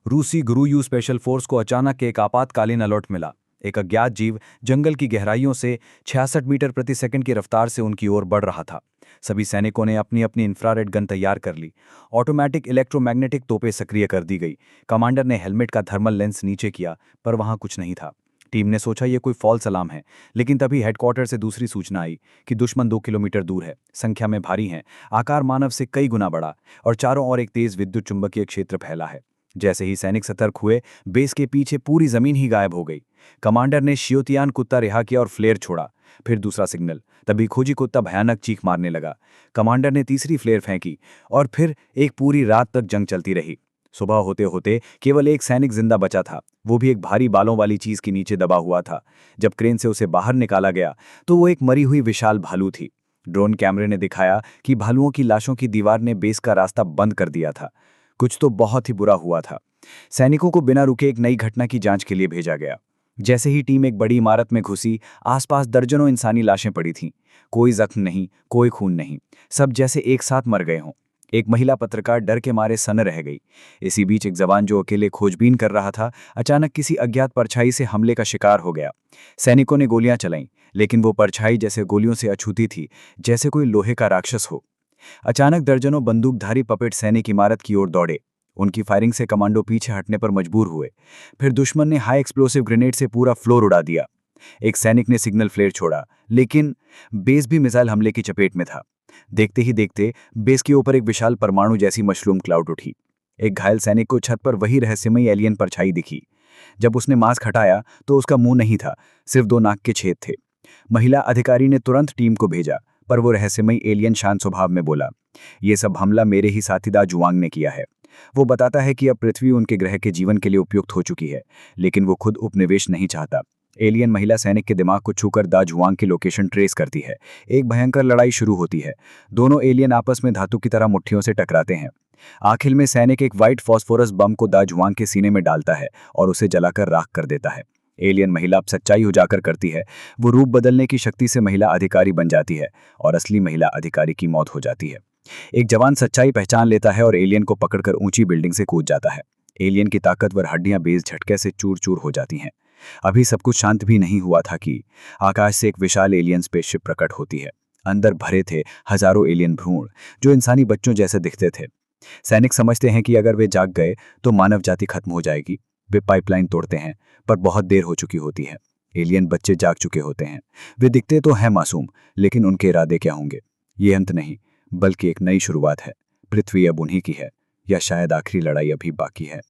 रूसी गुरुयू special force को अचानक एक आपातकालीन अलर्ट मिला। एक अज्ञात जीव जंगल की गहराइयों से 66 मीटर प्रति सेकंड की रफ्तार से उनकी ओर बढ़ रहा था। सभी सैनिकों ने अपनी अपनी इंफ्रारेड गन तैयार कर ली। ऑटोमेटिक इलेक्ट्रोमैग्नेटिक तोपें सक्रिय कर दी गई। कमांडर ने हेलमेट का थर्मल लेंस नीचे किया, पर वहां कुछ नहीं था। टीम ने सोचा ये कोई फॉल्स अलार्म है, लेकिन तभी हेडक्वार्टर से दूसरी सूचना आई कि दुश्मन 2 किलोमीटर दूर है, संख्या में भारी है, आकार मानव से कई गुना बड़ा, और चारों ओर एक तेज विद्युत चुंबकीय क्षेत्र फैला है। जैसे ही सैनिक सतर्क हुए, बेस के पीछे पूरी जमीन ही गायब हो गई। कमांडर ने शियोतियान कुत्ता रिहा किया और फ्लेयर छोड़ा। फिर दूसरा सिग्नल। तभी खोजी कुत्ता भयानक चीख मारने लगा। कमांडर ने तीसरी फ्लेयर फेंकी और फिर एक पूरी रात तक जंग चलती रही। सुबह होते होते केवल एक सैनिक जिंदा बचा था, वो भी एक भारी बालों वाली चीज के नीचे दबा हुआ था। जब क्रेन से उसे बाहर निकाला गया तो वो एक मरी हुई विशाल भालू थी। ड्रोन कैमरे ने दिखाया कि भालुओं की लाशों की दीवार ने बेस का रास्ता बंद कर दिया था। कुछ तो बहुत ही बुरा हुआ था। सैनिकों को बिना रुके एक नई घटना की जांच के लिए भेजा गया। जैसे ही टीम एक बड़ी इमारत में घुसी, आसपास दर्जनों इंसानी लाशें पड़ी थीं। कोई जख्म नहीं, कोई खून नहीं, सब जैसे एक साथ मर गए हों। एक महिला पत्रकार डर के मारे सन्न रह गई। इसी बीच एक जवान जो अकेले खोजबीन कर रहा था, अचानक किसी अज्ञात परछाई से हमले का शिकार हो गया। सैनिकों ने गोलियां चलाईं, लेकिन वो परछाई जैसे गोलियों से अछूती थी, जैसे कोई लोहे का राक्षस हो। अचानक दर्जनों बंदूकधारी पपेट सैनिक इमारत की ओर दौड़े। उनकी फायरिंग से कमांडो पीछे हटने पर मजबूर हुए। फिर दुश्मन ने हाई एक्सप्लोसिव ग्रेनेड से पूरा फ्लोर उड़ा दिया। एक सैनिक ने सिग्नल फ्लेयर छोड़ा, लेकिन बेस भी मिसाइल हमले की चपेट में था। देखते ही देखते बेस के ऊपर एक विशाल परमाणु जैसी मशरूम क्लाउड उठी। एक घायल सैनिक को छत पर वही रहस्यमयी एलियन परछाई दिखी। जब उसने मास्क हटाया तो उसका मुंह नहीं था, सिर्फ 2 नाक के छेद थे। महिला अधिकारी ने तुरंत टीम को भेजा, पर वो रहस्यमयी एलियन शांत स्वभाव में बोला, ये सब हमला मेरे ही साथी दा जुआंग ने किया है। वो बताता है कि अब पृथ्वी उनके ग्रह के जीवन के लिए उपयुक्त हो चुकी है, लेकिन वो खुद उपनिवेश नहीं चाहता। एलियन महिला सैनिक के दिमाग को छूकर दा जुआंग की लोकेशन ट्रेस करती है। एक भयंकर लड़ाई शुरू होती है। दोनों एलियन आपस में धातु की तरह मुट्ठियों से टकराते हैं। आखिर में सैनिक एक व्हाइट फॉस्फोरस बम को दा जुआंग के सीने में डालता है और उसे जलाकर राख कर देता है। एलियन महिला अब सच्चाई उजागर करती है। वो रूप बदलने की शक्ति से महिला अधिकारी बन जाती है और असली महिला अधिकारी की मौत हो जाती है। एक जवान सच्चाई पहचान लेता है और एलियन को पकड़कर ऊंची बिल्डिंग से कूद जाता है। एलियन की ताकतवर हड्डियां बेस झटके से चूर चूर हो जाती हैं। अभी सब कुछ शांत भी नहीं हुआ था कि आकाश से एक विशाल एलियन स्पेसशिप प्रकट होती है। अंदर भरे थे हजारों एलियन भ्रूण, जो इंसानी बच्चों जैसे दिखते थे। सैनिक समझते हैं कि अगर वे जाग गए तो मानव जाति खत्म हो जाएगी। वे पाइपलाइन तोड़ते हैं, पर बहुत देर हो चुकी होती है। एलियन बच्चे जाग चुके होते हैं। वे दिखते तो हैं मासूम, लेकिन उनके इरादे क्या होंगे? ये अंत नहीं, बल्कि एक नई शुरुआत है। पृथ्वी अब उन्हीं की है, या शायद आखिरी लड़ाई अभी बाकी है।